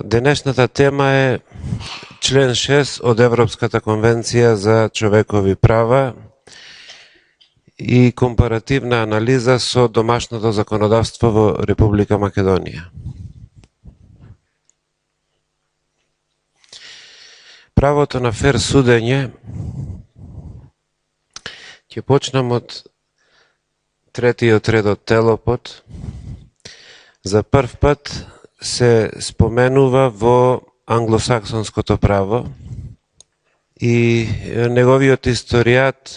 Денешната тема е член 6 од Европската конвенција за човекови права и компаративна анализа со домашното законодавство во Република Македонија. Правото на фер судење ќе почнам од третиот ред од телопот. За прв пат се споменува во англосаксонското право и неговиот историјат,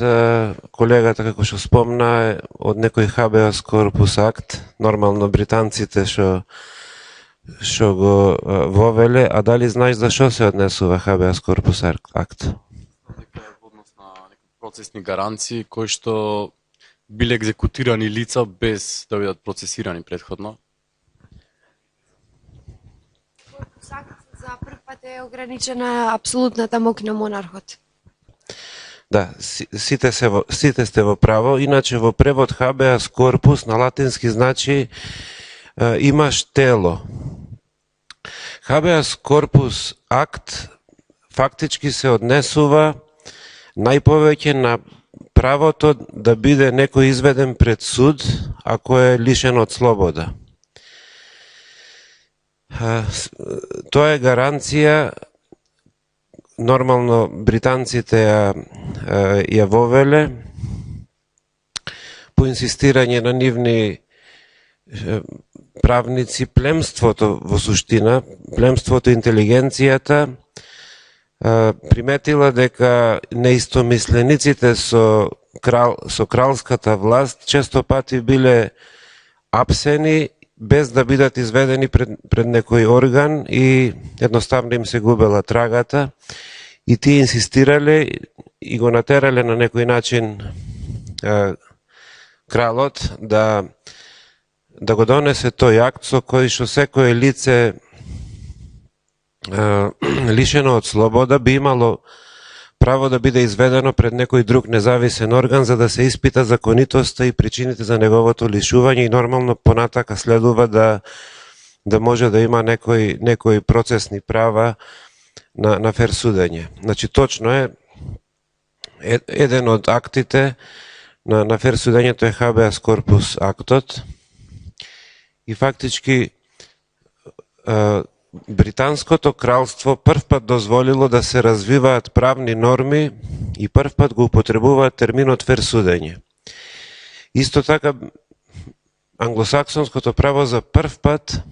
колегата како што спомна, е од некој habeas corpus акт, нормално британците што го вовеле. А дали знаеш за што се однесува habeas corpus акт? Дека е во однос на некои процесни гаранции кои што биле екзекутирани лица без да бидат процесирани претходно. За прв пат е ограничена апсолутната моќ на монархот. Да, сите сте во право. Иначе во превод habeas corpus на латински значи имаш тело. Habeas corpus акт фактички се однесува најповеќе на правото да биде некој изведен пред суд ако е лишен од слобода. Тоа е гаранција, нормално британците ја вовеле по инсистирање на нивни правници. Племството во суштина, племството, интелигенцијата приметила дека неистомислениците со кралската власт често пати биле апсени без да бидат изведени пред некој орган и едноставно им се губела трагата, и тие инсистирале и го натерале на некој начин кралот да го донесе тој акт со кој што секое лице лишено од слобода би имало право да биде изведено пред некој друг независен орган за да се испита законитоста и причините за неговото лишување, и нормално понатака следува да може да има некои процесни права на фер судење. Значи точно е еден од актите на фер судењето е habeas corpus актот, и фактички Британското кралство прв пат дозволило да се развиваат правни норми и прв пат го употребуваат терминот фер судење. Исто така англосаксонското право за прв пат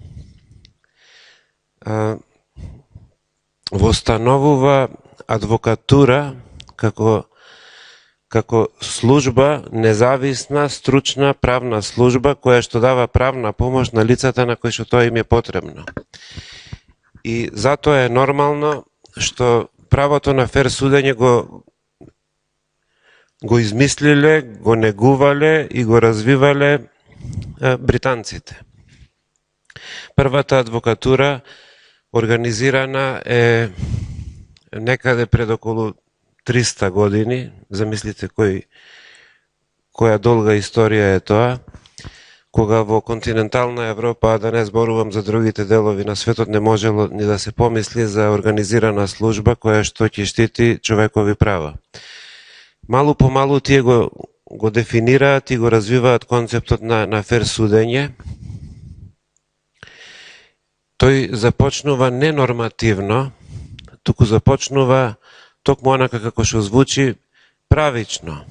востановува адвокатура како служба, независна, стручна правна служба која што дава правна помош на лицата на кои што тоа им е потребно. И затоа е нормално што правото на фер судење го измислиле, го негувале и го развивале британците. Првата адвокатура организирана е некаде пред околу 300 години. Замислите која долга историја е тоа, кога во континентална Европа, а да не зборувам за другите делови на светот, не можело ни да се помисли за организирана служба која што ќе штити човекови права. Малу по малу тие го дефинираат и го развиваат концептот на фер судење. Тој започнува ненормативно, туку започнува токму онака како што звучи правично.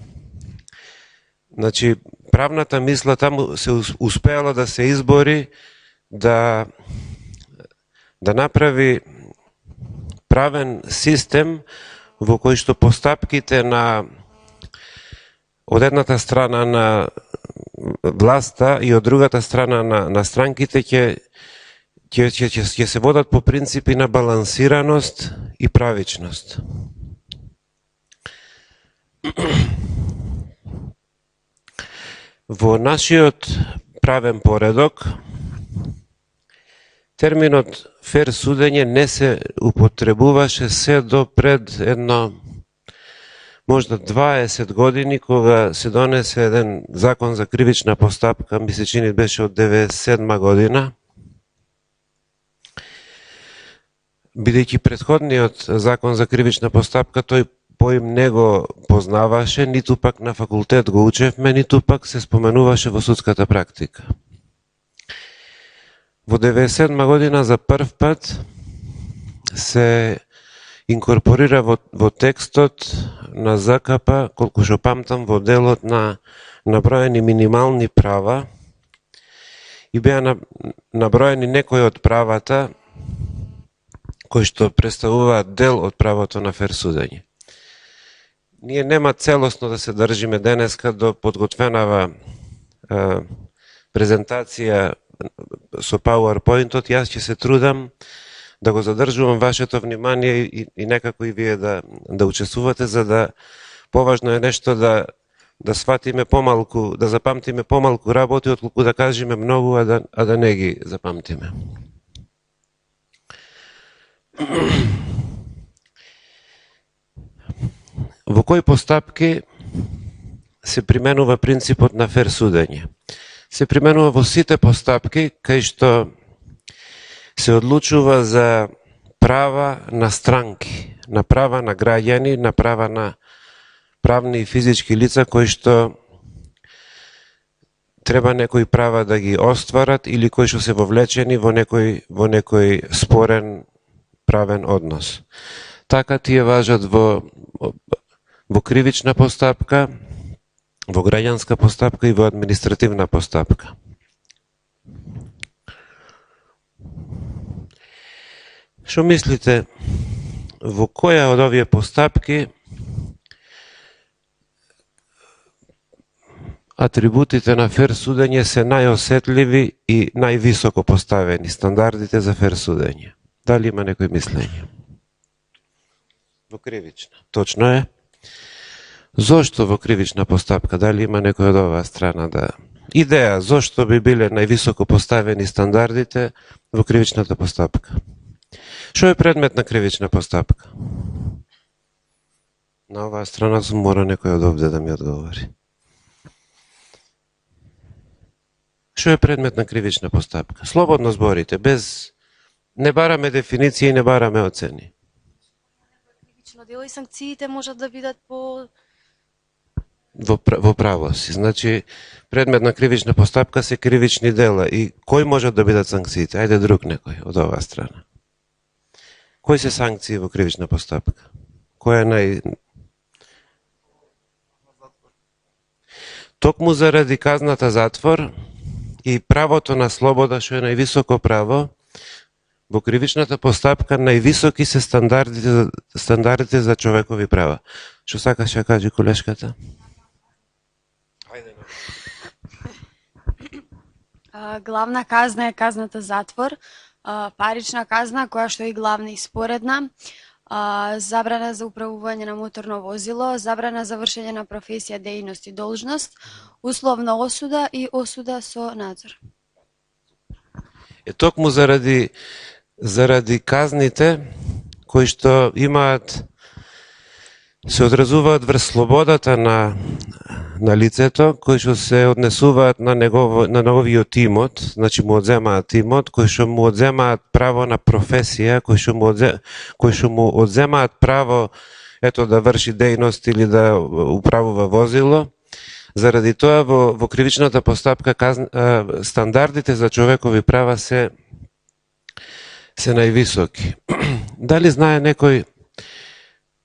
Значи, правната мисла таму се успеала да се избори да направи правен систем во кој што постапките од едната страна на власта и од другата страна на странките ќе се водат по принципи на балансираност и правичност. Во нашиот правен поредок терминот фер судење не се употребуваше се до пред можда 20 години, кога се донесе еден закон за кривична постапка, ми се чини беше од 97 година, бидејќи претходниот закон за кривична постапка, тој поим не го познаваше, ниту пак на факултет го учевме, ниту пак се споменуваше во судската практика. Во 1997 година за прв пат се инкорпорира во текстот на ЗКП, колку што памтам, во делот на наброени минимални права и беа наброени некои од правата кои што представуваат дел од правото на фер судење. Ние нема целосно да се држиме денеска до подготвенава презентација со PowerPoint-от. Јас ќе се трудам да го задржувам вашето внимание и некако и вие да учествувате, за да поважно е нешто да сватиме помалку, да запамтиме помалку работи, отколку да кажеме многу, а да не ги запамтиме. Во кои постапки се применува принципот на фер судење? Се применува во сите постапки кај што се одлучува за права на странки, на права на граѓани, на права на правни и физички лица кои што треба некои права да ги остварат или кои што се вовлечени во некој спорен правен однос. Така тие важат во кривична постапка, во граѓанска постапка и во административна постапка. Што мислите, во која од овие постапки атрибутите на фер судење се најосетливи и највисоко поставени, стандардите за фер судење? Дали има некој мислење? Во кривична. Точно е. Зошто во кривична постапка? Дали има некој од оваа страна идеја зошто би биле највисоко поставени стандардите во кривичната постапка? Што е предмет на кривична постапка? На оваа страна мора некој од овде да ми одговори. Што е предмет на кривична постапка? Слободно зборите, без не бараме дефиниција и не бараме оцени. Кривично дело и санкциите можат да бидат по Во право си. Значи, предмет на кривична постапка се кривични дела. И кои можат да бидат санкциите? Ајде друг некој од оваа страна. Кои се санкции во кривична постапка? Која е Токму заради казната затвор и правото на слобода, што е највисоко право, во кривичната постапка највисоки се стандардите за човекови права. Што сакаше да каже колешката? главна казна е казната затвор, парична казна која што е главна и споредна, забрана за управување на моторно возило, забрана за вршење на професија, дејност и должност, условна осуда и осуда со надзор. Токму заради казните кои што имаат се одразуваат врз слободата на лицето, кои што се однесуваат на неговиот имот, значи му одземаат имот, кои што му одземаат право на професија, кои што му одземаат право да врши дејност или да управува возило. Заради тоа во кривичната постапка стандардите за човекови права се највисоки. Дали знае некој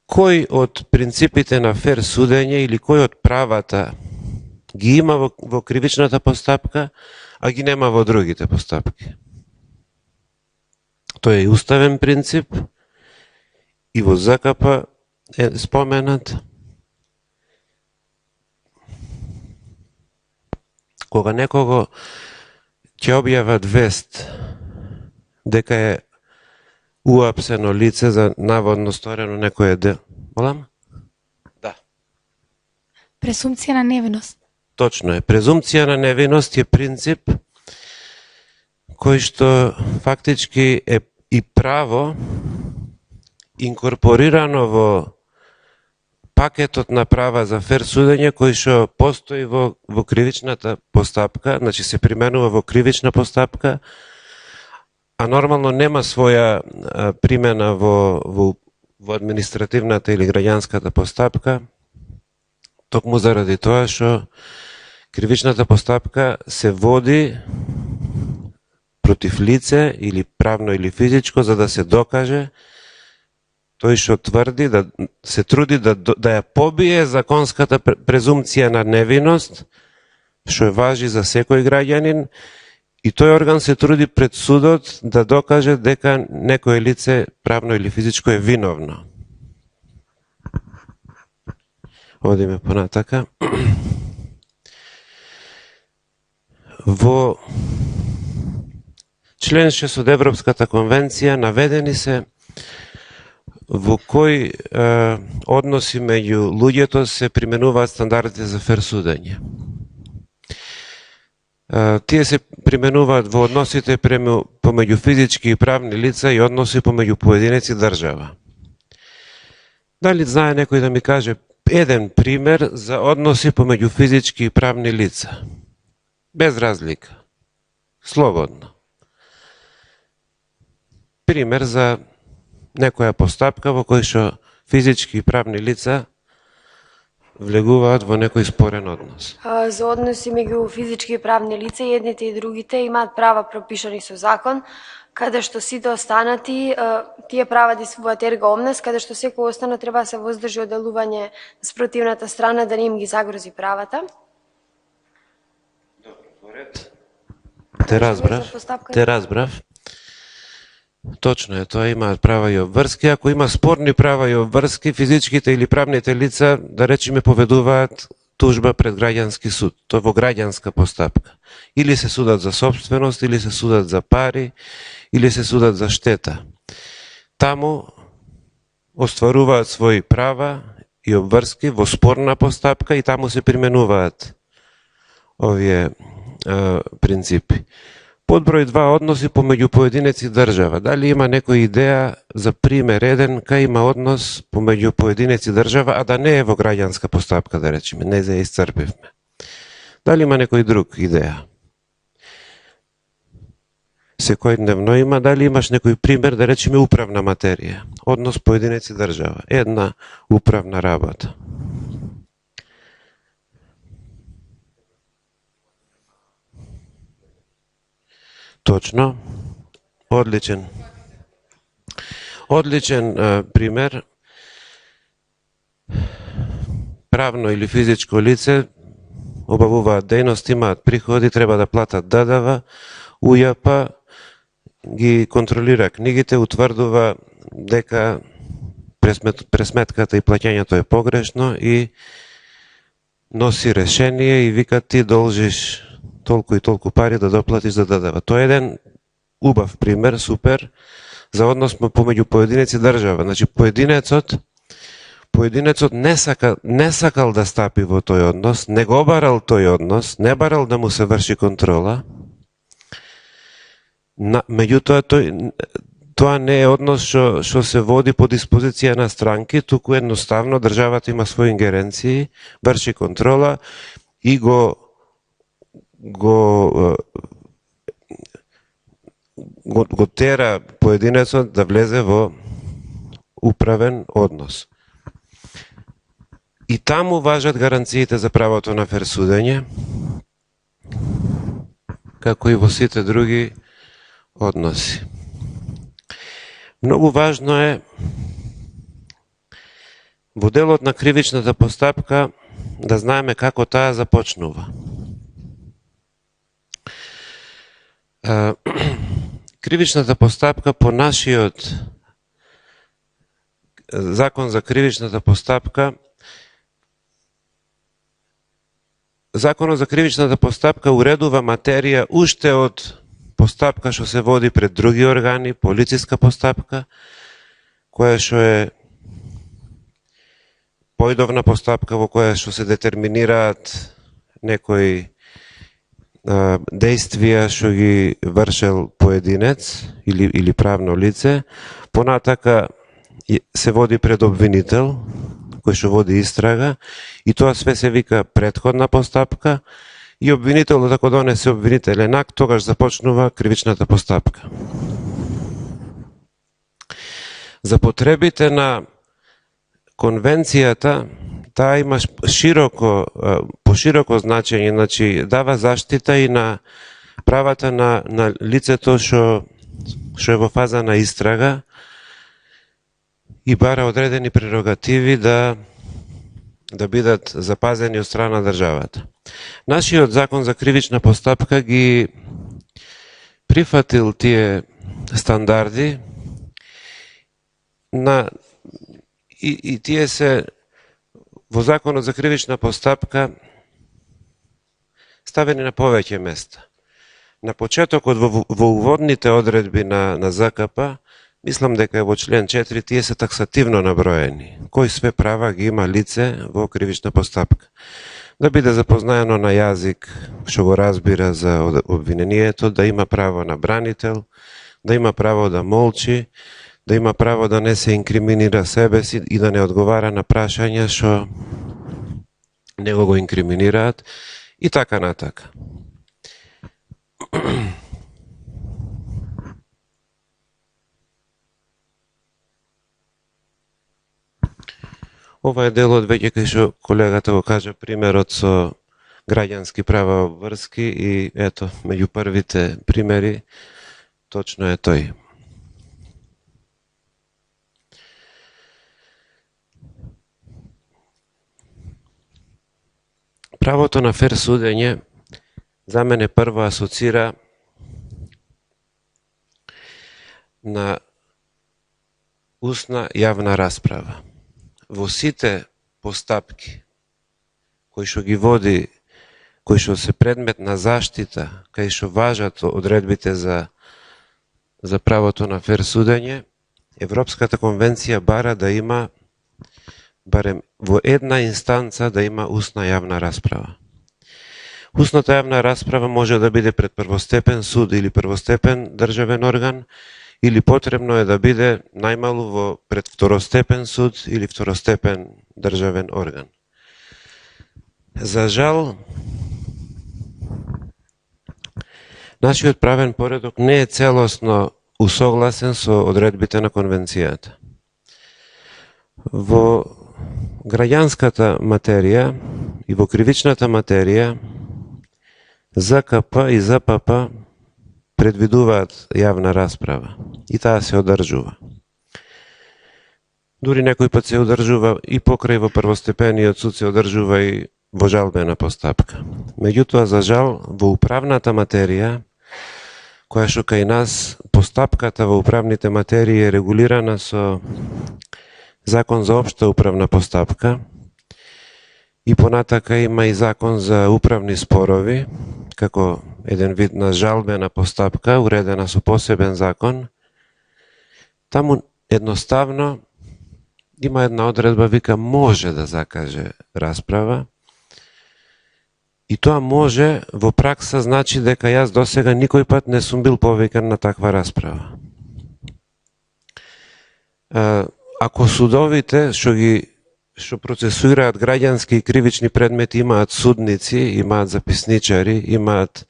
кој од принципите на фер судење или кој од правата ги има во кривичната постапка, а ги нема во другите постапки? Тој е уставен принцип и во ЗКП е споменат. Кога некого ќе објават вест дека е уапсено лице за наводно сторено некој дел. Молам? Да. Презумпција на невиност. Точно е. Презумпција на невиност е принцип кој што фактички е и право инкорпорирано во пакетот на права за фер судење кој што постои во кривичната постапка, значи се применува во кривична постапка, а нормално нема своја примена во административната или граѓанската постапка, токму заради тоа што кривичната постапка се води против лице или правно или физичко за да се докаже тој што тврди да се труди да ја побие законската презумпција на невиност, што важи за секој граѓанин, и тој орган се труди пред судот да докаже дека некое лице правно или физичко е виновно. Одиме понатака. Во член 6 од Европската конвенција наведени се во кои односи меѓу луѓето се применуваат стандардите за фер судење. Тие се применуваат во односите помеѓу физички и правни лица и односи помеѓу поединец и држава. Дали знае некој да ми каже еден пример за односи помеѓу физички и правни лица? Без разлика. Слободно. Пример за некоја постапка во кој што физички и правни лица влегуваат во некој спорен однос. За односи меѓу физички и правни лица, едните и другите имаат права пропишани со закон, каде што сите останати, тие права действуваат ерга омнес, каде што секој останат треба да се воздржи од делување с противната страна да не им ги загрози правата. Те разбрав. Точно е, тоа имаат права и обврски. Ако има спорни права и обврски, физичките или правните лица, да речеме, поведуваат тужба пред граѓански суд. Тоа во граѓанска постапка. Или се судат за собственост, или се судат за пари, или се судат за штета. Таму остваруваат своји права и обврски во спорна постапка и таму се применуваат овие принципи. Подброј 2 односи помеѓу поединец и држава. Дали има некоја идеја за пример еден кај има однос помеѓу поединец и држава, а да не е во граѓанска постапка, да речеме, не за исцрпивме. Дали има некој друг идеја? Секојдневно има, дали имаш некој пример, да речеме управна материја, однос поединец и држава, една управна работа. Точно. Одличен. Одличен пример. Правно или физичко лице обавуваат дејност, имаат приходи, треба да платат ДДВ, УЈП ги контролира книгите, утврдува дека пресметката и плаќањето е погрешно и носи решение и вика ти должиш толку и толку пари да доплатиш за ДДВ. Тоа е еден убав пример, супер, за однос помеѓу поединец и држава. Значи, поединецот не сакал да стапи во тој однос, не го барал тој однос, не барал да му се врши контрола. Меѓутоа, тоа не е однос што се води по диспозиција на странки, туку едноставно државата има своји ингеренции, врши контрола и го тера поединецот да влезе во управен однос. И таму важат гаранциите за правото на фер судење, како и во сите други односи. Многу важно е во делот на кривичната постапка да знаеме како таа започнува. Кривичната постапка по нашиот закон за кривичната постапка, Законот за кривичната постапка уредува материја уште од постапка што се води пред други органи, полициска постапка, која што е поидовна постапка во која што се детерминираат некои действија што ги вршел поединец или правно лице, понатака се води пред обвинител, кој што води истрага, и тоа све се вика претходна постапка, и обвинителот ако донесе обвинителен акт, тогаш започнува кривичната постапка. За потребите на конвенцијата, таа има пошироко значење, значи дава заштита и на правата на лицето што е во фаза на истрага и бара одредени прерогативи да бидат запазени од страна на државата. Нашиот закон за кривична постапка ги прифатил тие стандарди и тие се во законот за кривична постапка ставени на повеќе места. На почетокот во уводните одредби на ЗКП, мислам дека во член 4 тие се таксативно наброени. Кои све права ги има лице во кривична постапка. Да биде запознаено на јазик што го разбира за обвинението, да има право на бранител, да има право да молчи, да има право да не се инкриминира себе си и да не одговара на прашања што него го инкриминираат и така натака. Ова е делот веќе кај што колегата го кажа примерот со граѓански права обврски и ето, меѓу првите примери точно е тој. Правото на фер судење за мене прво асоцира на устна јавна расправа. Во сите постапки кои што ги води, кои што се предмет на заштита, кај што важат одредбите за правото на фер судење, Европската конвенција бара да има барем во една инстанца да има устна јавна расправа. Устната јавна расправа може да биде пред првостепен суд или првостепен државен орган, или потребно е да биде најмалу пред второстепен суд или второстепен државен орган. За жал, нашиот правен поредок не е целосно усогласен со одредбите на конвенцијата. Во граѓанската материја и во кривичната материја ЗКП и ЗПП предвидуваат јавна расправа и таа се одржува. Дури некој пат се одржува и покрај во првостепениот суд се одржува и во жалбена постапка. Меѓутоа, за жал, во управната материја, која што кај нас постапката во управните материи е регулирана со Закон за општа управна постапка и понатака има и Закон за управни спорови, како еден вид на жалбена постапка, уредена со посебен закон. Таму едноставно има една одредба, вика може да закаже расправа, и тоа може во пракса значи дека јас досега никој пат не сум бил повикан на таква расправа. Ако судовите што процесуираат граѓански и кривични предмети имаат судници, имаат записничари, имаат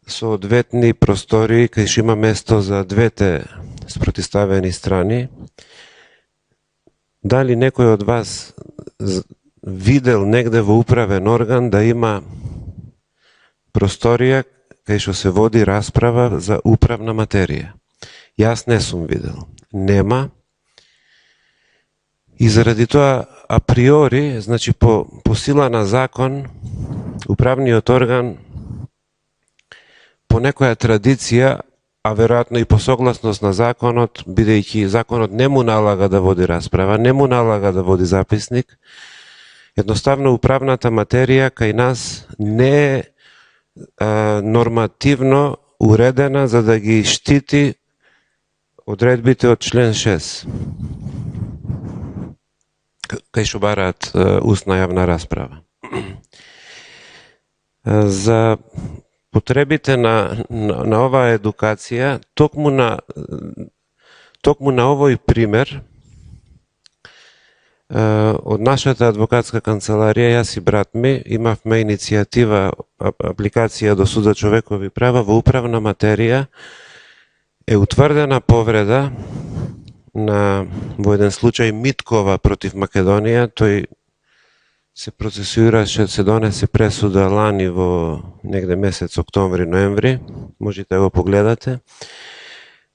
соодветни простори кај што има место за двете спротиставени страни, дали некој од вас видел негде во управен орган да има просторија кај што се води расправа за управна материја? Јас не сум видел. Нема. И заради тоа, априори, значи по сила на закон, управниот орган по некоја традиција, а веројатно и по согласност на законот, бидејќи законот не му налага да води расправа, не му налага да води записник, едноставно управната материја кај нас не е нормативно уредена за да ги штити одредбите од член 6. Кај што бараат устна јавна расправа. За потребите на оваа едукација, токму на овој пример, од нашата адвокатска канцеларија, јас и брат ми, имавме иницијатива, апликација до Суд за човекови права, во управна материја е утврдена повреда во еден случај Миткова против Македонија, тој се процесуираше, се донесе пресуда лани во негде месец октомври-ноември, можете да го погледате,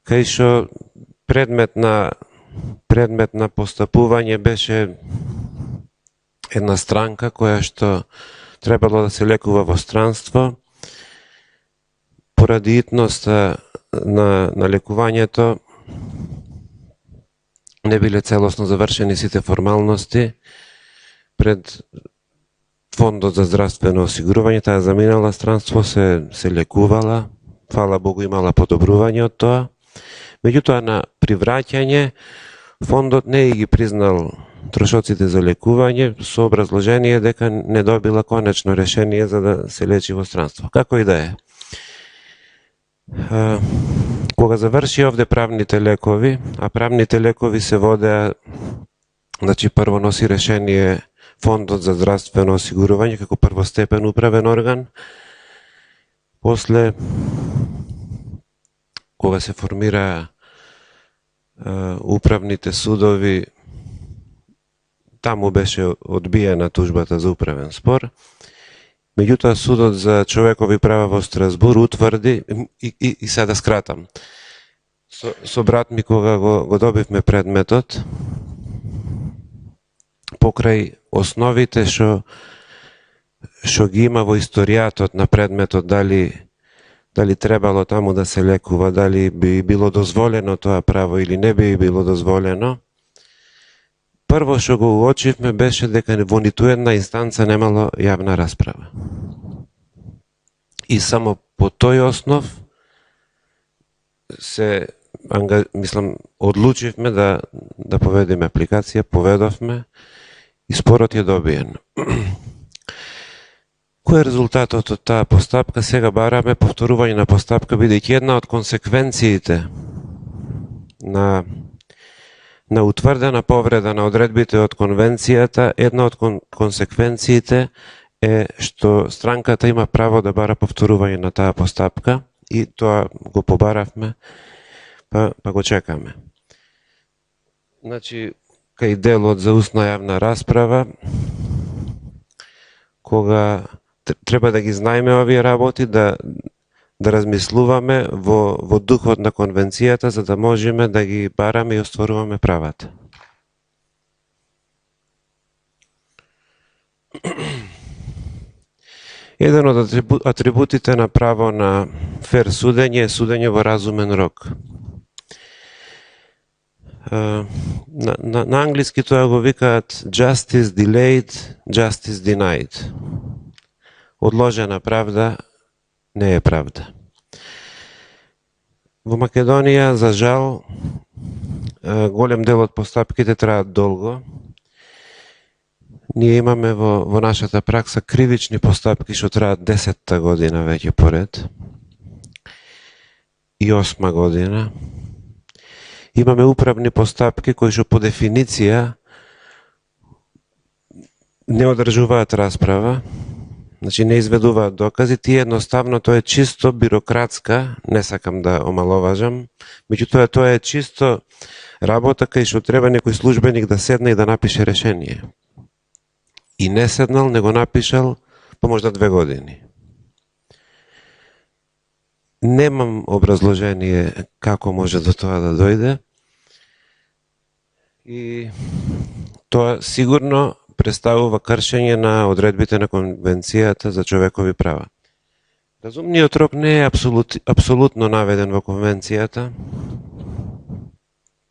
кај што предмет на постапување беше една странка која што требало да се лекува во странство. Поради итноста на лекувањето не биле целосно завршени сите формалности пред Фондот за здравствено осигурување. Таа заминала странство, се лекувала, фала Богу имала подобрување од тоа. Меѓутоа на привраќање фондот не ги признал трошоците за лекување со образложение дека не добила конечно решение за да се лечи во странство. Како и да е. Кога заврши овде правните лекови, а правните лекови се водеа, значи прво носи решение Фондот за здравствено осигурување како првостепен управен орган, после кога се формира управните судови, таму беше одбиена тужбата за управен спор. Меѓутоа судот за човекови права во Страсбур утврди, и сега да скратам, со брат ми кога го добивме предметот, покрај основите што ги има во историјатот на предметот, дали требало таму да се лекува, дали би било дозволено тоа право или не би било дозволено, прво што го уочивме беше дека во ниту една инстанца немало јавна расправа. И само по тој основ одлучивме да поведеме апликација, поведовме и спорот е добиен. Кој е резултатот од таа постапка? Сега бараме повторување на постапка, бидејќи една од консеквенциите на утврдена повреда на одредбите од конвенцијата, една од консеквенциите е што странката има право да бара повторување на таа постапка и тоа го побаравме, па го чекаме. Значи, кај делот за устна јавна расправа, кога треба да ги знаеме овие работи, да размислуваме во духот на конвенцијата, за да можеме да ги бараме и остваруваме правата. Еден од атрибутите на право на фер судење е судење во разумен рок. На англиски тоа го викаат justice delayed, justice denied. Одложена правда не е правда. Во Македонија, за жал, голем дел од постапките траат долго. Ние имаме во нашата пракса кривични постапки што траат 10-та година веќе поред и 8-ма година. Имаме управни постапки кои што по дефиниција не одржуваат расправа, значи не изведуваат докази, тие едноставно тоа е чисто бирократска, не сакам да омаловажам, меѓутоа тоа е чисто работа кај што треба некој службеник да седне и да напише решение. И не седнал, не го напишал по можда 2 години. Немам образложение како може до тоа да дојде и тоа сигурно представува кршење на одредбите на Конвенцијата за човекови права. Разумниот рок не е апсолутно наведен во Конвенцијата.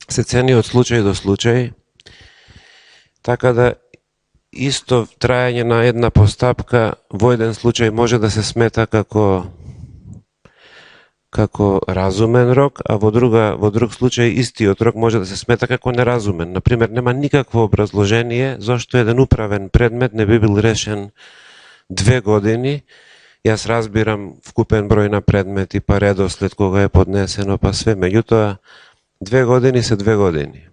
Се цени од случај до случај, така да исто трајање на една постапка во еден случај може да се смета како разумен рок, а во друг случај истиот рок може да се смета како неразумен. Например, нема никакво образложение зашто еден управен предмет не би бил решен 2 години. Јас разбирам вкупен број на предмети, па редослед кога е поднесено, па све. Меѓутоа, 2 години се 2 години.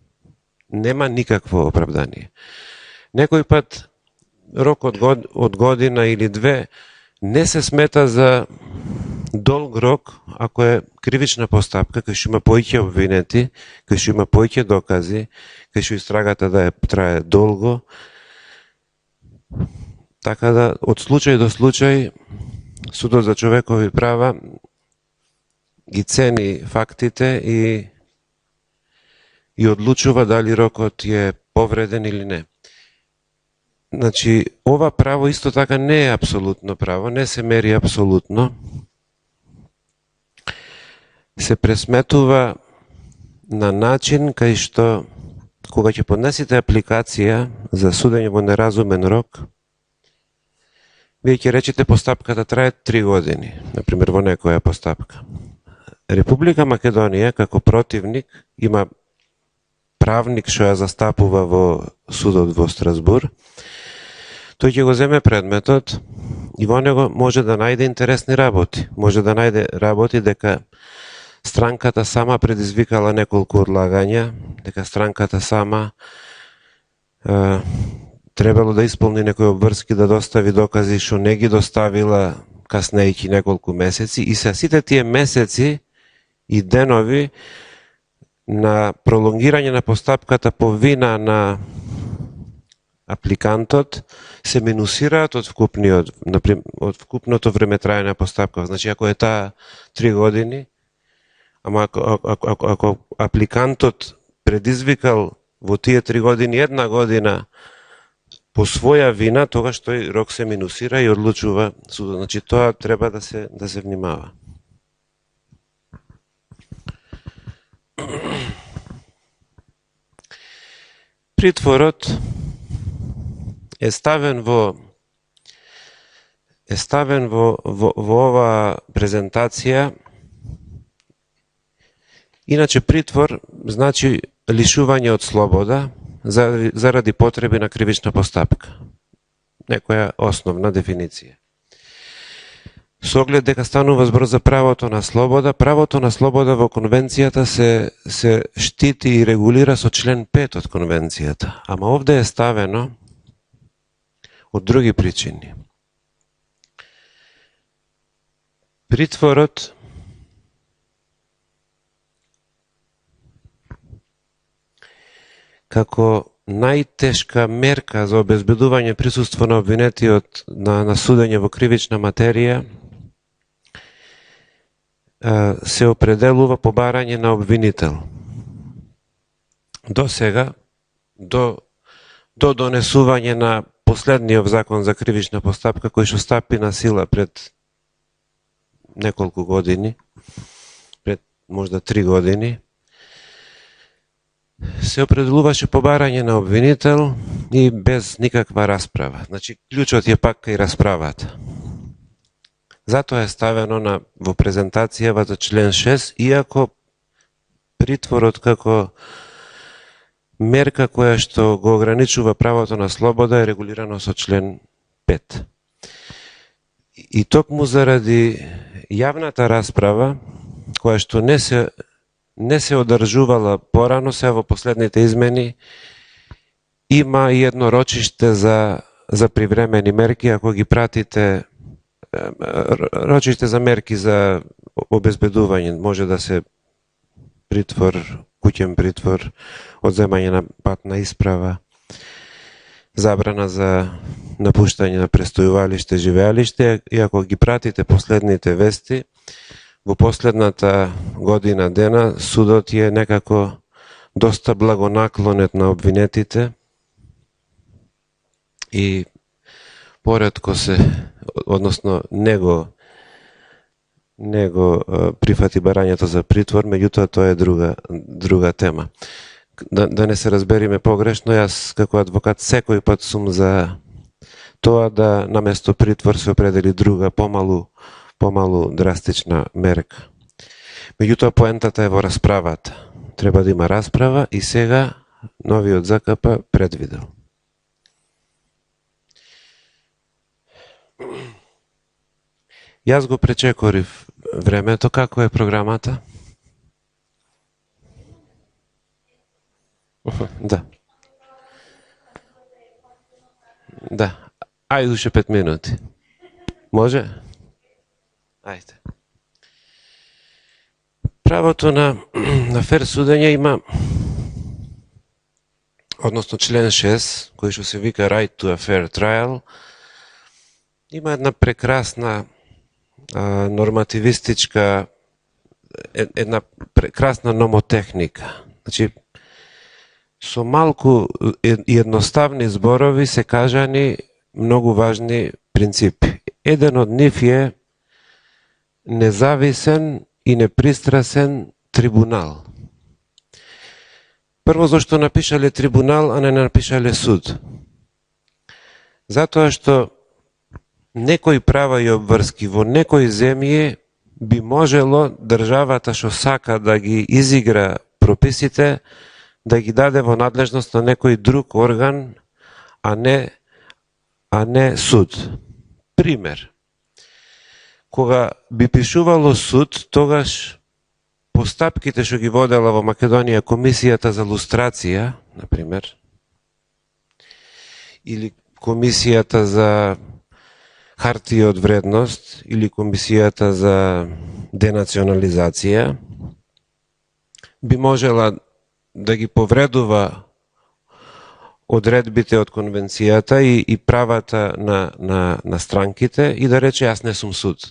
Нема никакво оправдание. Некој пат рок од година или 2 не се смета за долг рок, ако е кривична постапка, кај што има повеќе обвинети, кај што има повеќе докази, кај што истрагата да трае долго, така да од случај до случај Судот за човекови права ги цени фактите и одлучува дали рокот е повреден или не. Значи, ова право исто така не е апсолутно право, не се мери апсолутно. Се пресметува на начин кај што кога ќе поднесете апликација за судење во неразумен рок, вие ќе речете постапката трае 3 години, например во некоја постапка. Република Македонија како противник има правник што ја застапува во судот во Страсбур. Тој ќе го земе предметот и во него може да најде интересни работи. Може да најде работи дека странката сама предизвикала неколку одлагања, дека странката сама требало да исполни некои обврски, да достави докази што не ги доставила каснејќи неколку месеци, и сите тие месеци и денови на пролонгирање на постапката по вина на апликантот се минусираат од вкупното време траење на постапка. Значи, ако е таа 3 години, ама ако апликантот предизвикал во тие 3 години 1 година по своја вина, тогаш тој рок се минусира и одлучува судот. Значи, тоа треба да се внимава. Притворот е ставен во оваа презентација. Иначе притвор значи лишување од слобода заради потреби на кривична постапка. Некоја основна дефиниција. Со оглед дека станува збор за правото на слобода во конвенцијата се штити и регулира со член 5 од конвенцијата. Ама овде е ставено од други причини. Притворот како најтешка мерка за обезбедување присуство на обвинетиот на судење во кривична материја се определува по барање на обвинител. До сега, до донесување на последниот закон за кривична постапка, кој што стапи на сила пред неколку години, пред можда 3 години, се определуваше по барање на обвинител и без никаква расправа. Значи, клучот е пак кај расправата. Затоа е ставено во презентацијава за член 6, иако притворот како мерка која што го ограничува правото на слобода е регулирано со член 5. И токму заради јавната расправа, која што не се одржувала порано, се во последните измени има и едно рочиште за привремени мерки, ако ги пратите, рочиште за мерки за обезбедување, може да се притвор, куќен притвор, одземање на патна исправа, забрана за напуштање на престојувалиште, живеалиште, и ако ги пратите последните вести, во последната година дена судот е некако доста благонаклонет на обвинетите и поретко се, односно него прифати барањето за притвор, меѓутоа тоа е друга тема. Да не се разбериме погрешно, јас како адвокат секој пат сум за тоа да наместо притвор се определи друга, помалу драстична мерка. Меѓутоа поентата е во расправата. Треба да има расправа и сега новиот ЗКП предвидел. Јас го пречекорив времето, како е програмата? Да. Ајде уште 5 минути. Може? Ајде. Правото на фер судење има, односно член 6, кој што се вика Right to a Fair Trial, има една прекрасна нормативистичка, една прекрасна номотехника. Значи, со малку едноставни зборови се кажани многу важни принципи. Еден од нив е независен и непристрасен трибунал. Прво, зашто напишале трибунал, а не напишале суд? Затоа што некои права и обврски во некои земји би можело државата што сака да ги изигра прописите, да ги даде во надлежност на некој друг орган, а не суд. Пример. Кога би пишувало суд, тогаш постапките што ги водела во Македонија Комисијата за лустрација, например, или Комисијата за хартија од вредност, или Комисијата за денационализација, би можела да ги повредува одредбите од конвенцијата и правата на странките и да рече јас не сум суд.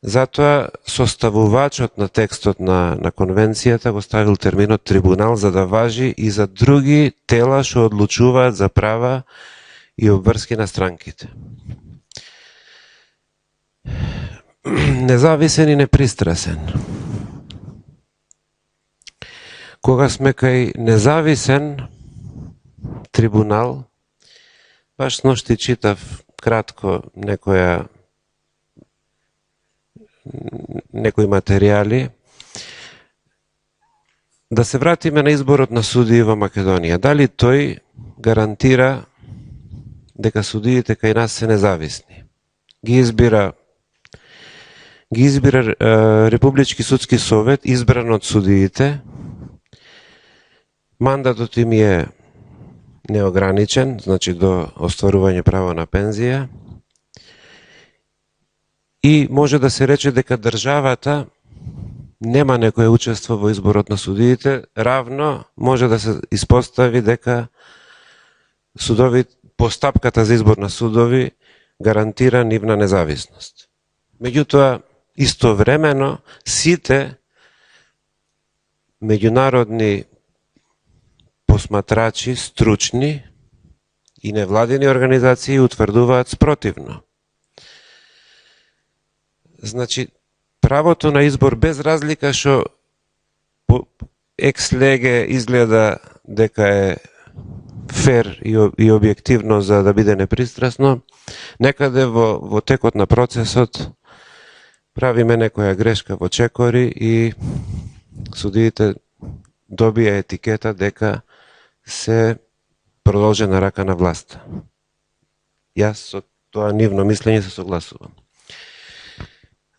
Затоа составувачот на текстот на конвенцијата го ставил терминот трибунал за да важи и за други тела што одлучуваат за права и обврски на странките. Независен и непристрасен. Кога сме кај независен трибунал, баш сношти читав кратко некои материјали, да се вратиме на изборот на судии во Македонија. Дали тој гарантира дека судиите кај нас се независни? Ги избира Републички судски совет, избран од судиите. Мандатот им е неограничен, значи до остварување право на пензија. И може да се рече дека државата нема некој учество во изборот на судиите, равно може да се испостави дека постапката за избор на судови гарантира нивна независност. Меѓутоа, истовремено, сите меѓународни посматрачи, стручни и невладини организации утврдуваат спротивно. Значи, правото на избор без разлика што екс леге изгледа дека е фер и објективно за да биде непристрасно, некаде во текот на процесот правиме некоја грешка во чекори и судиите добија етикета дека се продолжена рака на власта. Јас со тоа нивно мислење се согласувам.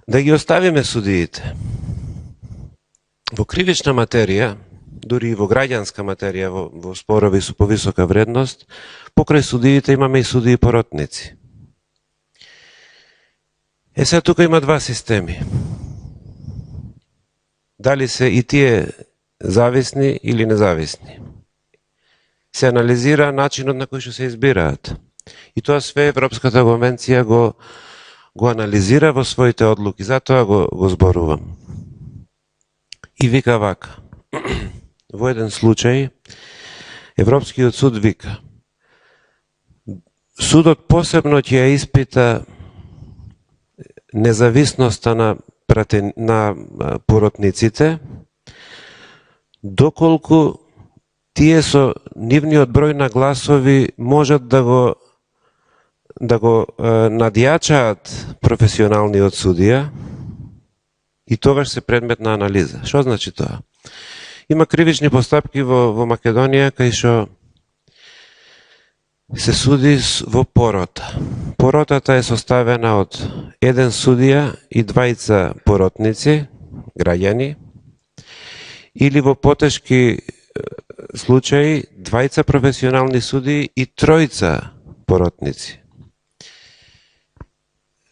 Да ги оставиме судиите. Во кривична материја, дури и во граѓанска материја, во спорови со повисока вредност, покрај судиите имаме и судии поротници. Сега тука има два системи. Дали се и тие зависни или независни? Се анализира начинот на кој што се избираат. И тоа све Европската конвенција го анализира во своите одлуки, затоа го зборувам. И вика вака. Во еден случај, Европскиот суд вика: судот посебно ќе ја испита независноста на поротниците, доколку тие со нивниот број на гласови можат да го надјачаат професионалниот судија и тогаш се предмет на анализа. Што значи тоа? Има кривични постапки во Македонија кај што се суди во порота. Поротата е составена од еден судија и двајца поротници, граѓани, или во потешки случаи двајца професионални судии и тројца поротници.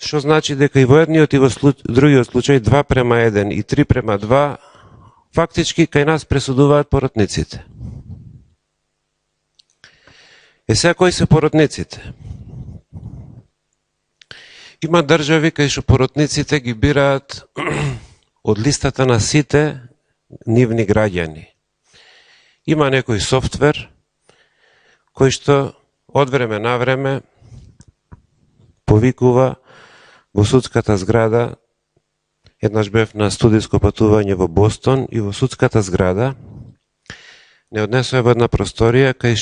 што значи дека и во едниот и во другиот случај 2:1 и 3:2 фактички кај нас пресудуваат поротниците. Сега кои се поротниците? Има држави кај што поротниците ги бираат од листата на сите нивни граѓани. Има некој софтвер кој што од време на време повикува во судската зграда. Еднаш бев на студиско патување во Бостон и во судската зграда не однесоа во една просторија кај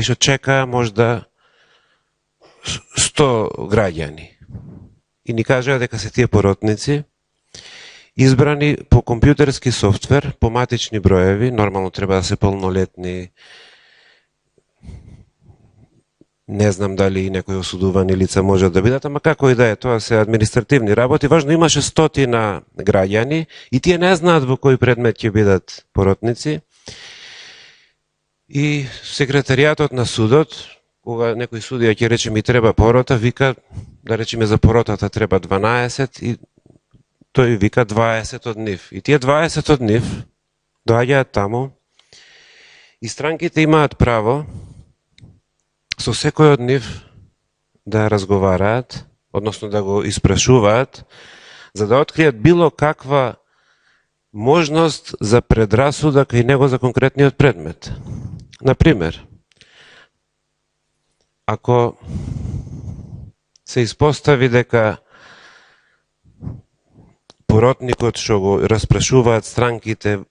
што чекаа можда 100 граѓани. И ни кажаа дека се тие поротници избрани по компјутерски софтвер, по матични броеви, нормално треба да се полнолетни. Не знам дали и некои осудувани лица можат да бидат, ама како и да е, тоа се административни работи. Важно, имаше 100 граѓани и тие не знаат во кој предмет ќе бидат поротници. И секретаријатот на судот, кога некој судија ќе рече ми треба порота, вика, да речеме за поротата треба 12 и тој вика 20 од нив. И тие 20 од нив доаѓаат таму и странките имаат право со секој од нив да разговараат, односно да го испрашуваат, за да откријат било каква можност за предрасуда кај него за конкретниот предмет. Например, ако се испостави дека поротникот што го распрашуваат странките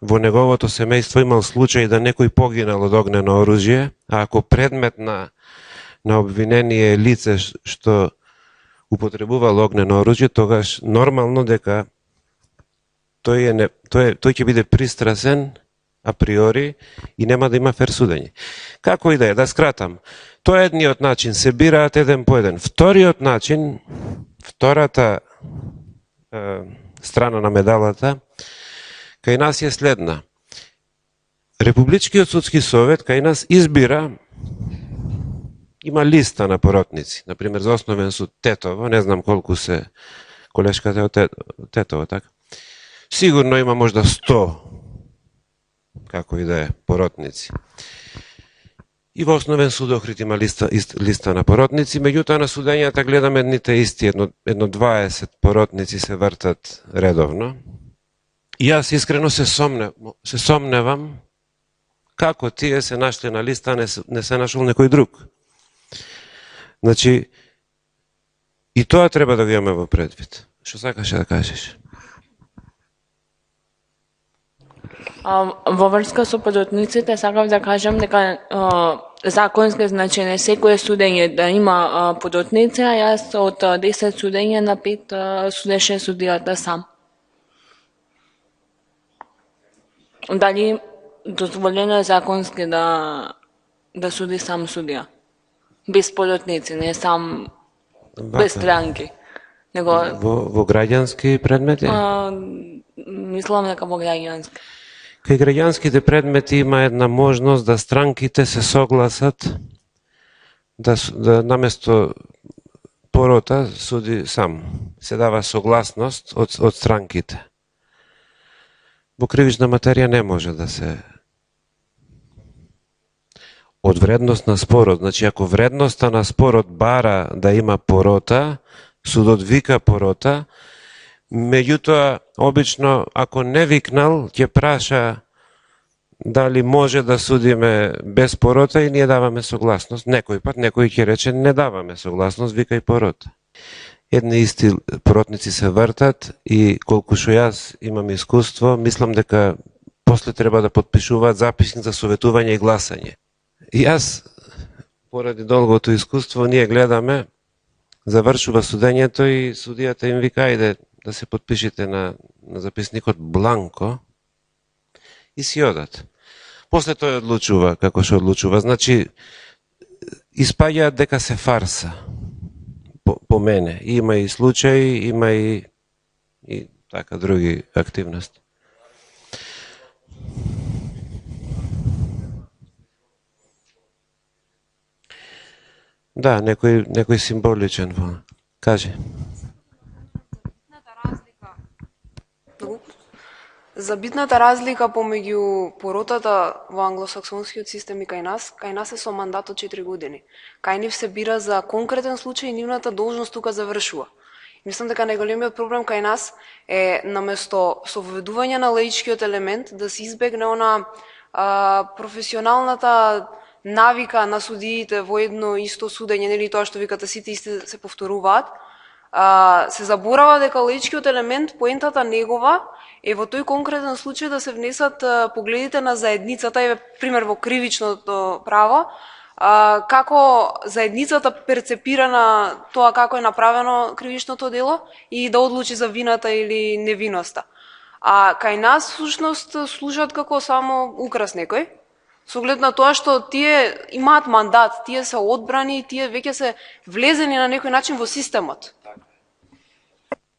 во неговото семејство имал случај да некој погинал од огнено оружје, а ако предмет на обвинение е лице што употребувал огнено оружје, тогаш нормално дека тој ќе биде пристрасен априори и нема да има фер судење. Како и да е, да скратам, тоа е едниот начин, се бираат еден по еден. Вториот начин, втората страна на медалата, кај нас е следна. Републичкиот судски совет кај нас избира, има листа на поротници. Например, за основен суд Тетово, не знам колку се колешката од Тетово, така? Сигурно има можда 100, како и да е, поротници. И во основен суд Охрид има листа на поротници, меѓутоа на судењата гледаме едните исти, едно 20 поротници се вртат редовно. И јас искрено се сомневам како тие се нашли на листа, не се нашол некој друг. Значи, и тоа треба да го имаме во предвид. Што сакаше да кажеш? Во врска со поротниците сакав да кажам дека законски, значи не секое судење да има поротници, а јас од 10 судења на 5 судеше судијата сам. Дали дозволено е законски да суди сам судија? Без поротници, не сам без странки. Него во граѓански предмети? Мислам дека во граѓански. Кај граѓанските предмети има една можност да странките се согласат да наместо порота суди сам. Се дава согласност од странките. Во кривична материја не може да се од вредност на спорот. Значи, ако вредноста на спорот бара да има порота, судот вика порота, меѓутоа, обично, ако не викнал, ќе праша дали може да судиме без порота и ние даваме согласност. Некој пат, некој ќе рече не даваме согласност, викај порота. Едни исти поротници се вртат и колку што јас имам искуство, мислам дека после треба да подпишуваат записник за советување и гласање. И јас, поради долгото искуство, ние гледаме, завршува судењето и судијата им вика, ајде да се подпишите на записникот бланко и си одат. После тој одлучува како што одлучува. Значи, испаѓаат дека се фарса. По мене. Има и случаи, има и така други активности. Да, некој символичен. Кажи. За битната разлика помеѓу поротата во англосаксонскиот систем и кај нас е со мандат од 4 години. Кај нив се бира за конкретен случај и нивната должност тука завршува. Мислам дека најголемиот проблем кај нас е наместо со воведување на лаичкиот елемент да се избегне она професионалната навика на судиите во едно исто судење, нели тоа што викате сите исти се повторуваат, се заборава дека лаичкиот елемент, поентата негова е во тој конкретен случај да се внесат погледите на заедницата, е пример во кривичното право, како заедницата перцепира на тоа како е направено кривичното дело и да одлучи за вината или невиноста. А кај нас всушност служат како само украс некој, со оглед на тоа што тие имаат мандат, тие се одбрани, тие веќе се влезени на некој начин во системот.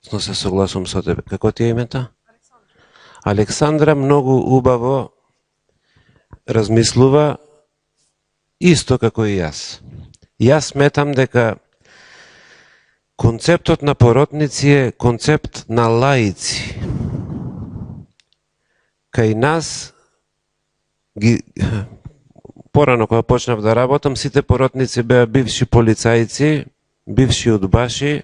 Се согласувам со тебе. Како ти е името? Александра многу убаво размислува исто како и јас. Јас сметам дека концептот на поротници е концепт на лаици. Кај нас порано кога почнав да работам, сите поротници беа бивши полицајци, бивши удбаши,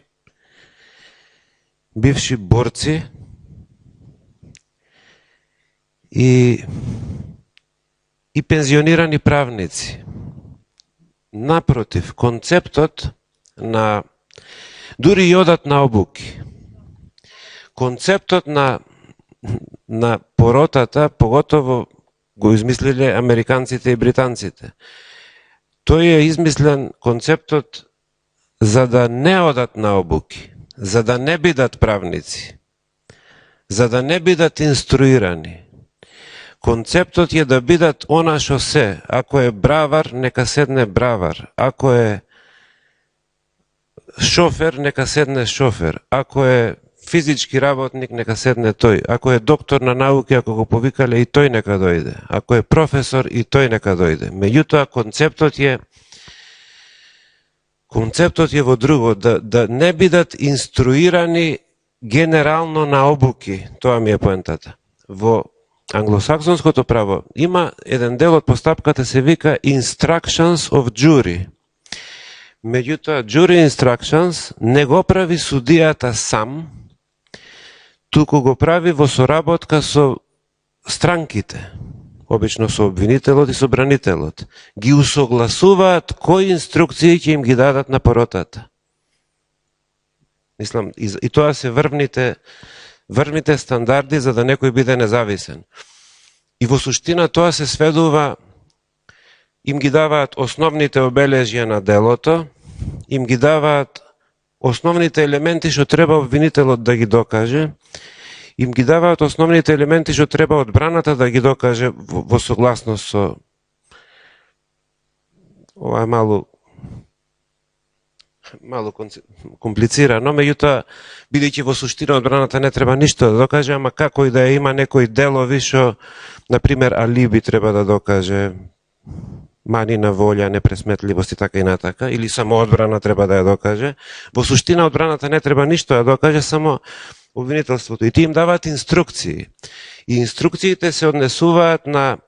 бивши борци и пензионирани правници. Напротив, концептот на дури и одат на обуки. Концептот на поротата, поготово го измислиле американците и британците. Тој е измислен концептот за да не одат на обуки, за да не бидат правници, за да не бидат инструирани. Концептот е да бидат она што се. Ако е бравар, нека седне бравар. Ако е шофер, нека седне шофер. Ако е физички работник, нека седне тој. Ако е доктор на науки, ако го повикале, и тој нека дојде. Ако е професор, и тој нека дојде. Меѓутоа, концептот е во друго, да не бидат инструирани генерално на обуки. Тоа ми е поентата. Во англосаксонското право има еден дел од постапката се вика Instructions of Jury. Меѓутоа, Jury Instructions не го прави судијата сам, туку го прави во соработка со странките, обично со обвинителот и со бранителот. Ги усогласуваат кои инструкции ќе им ги дадат на поротата. Мислам, и тоа се врвните стандарди за да некој биде независен. И во суштина тоа се сведува, им ги даваат основните обележја на делото, им ги даваат основните елементи што треба обвинителот да ги докаже, им ги даваат основните елементи што треба одбраната да ги докаже во согласност со... Ова е малку комплицирано, меѓутоа, бидејќи во суштина одбраната не треба ништо да докаже, ама како и да има некои делови што, например, алиби треба да докаже, манина волја, непресметливост и така и натака, или само одбрана треба да ја докаже. Во суштина одбраната не треба ништо да докаже, само обвинителството. И ти им даваат инструкции. И инструкциите се однесуваат на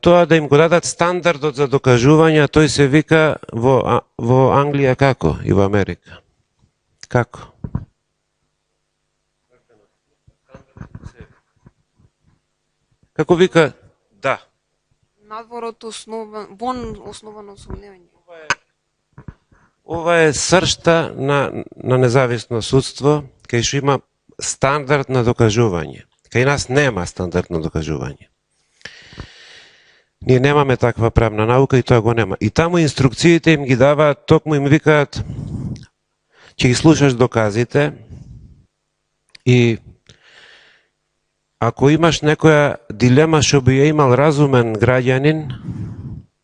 тоа да им го дадат стандардот за докажување, тој се вика во Англија како и во Америка. Како? Како вика? Да. Надворот вон основано сомневање. Ова е сршта на независно судство, кај што има стандард на докажување. Кај нас нема стандард на докажување. Ние немаме таква правна наука и тоа го нема. И таму инструкциите им ги даваат, токму им викаат, ќе ги слушаш доказите и ако имаш некоја дилема што би ја имал разумен граѓанин,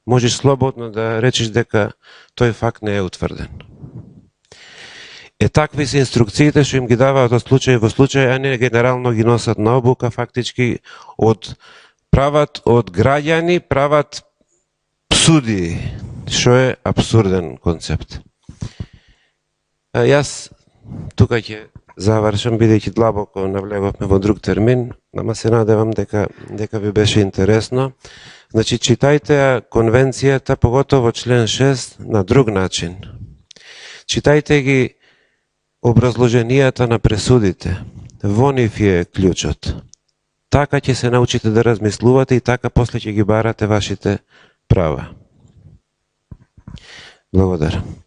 можеш слободно да речеш дека тој факт не е утврден. Такви се инструкциите што им ги даваат од случај во случај, а не генерално ги носат на обука, фактички прават од граѓани, прават судии. што е абсурден концепт. Јас тука ќе завршам, бидејќи длабоко навлеговме во друг термин, ама се надевам дека ви беше интересно. Значи, читајте конвенцијата, поготово член 6, на друг начин. Читајте ги образложенијата на пресудите. Во нив е клучот. Така ќе се научите да размислувате и така после ќе ги барате вашите права. Благодарам.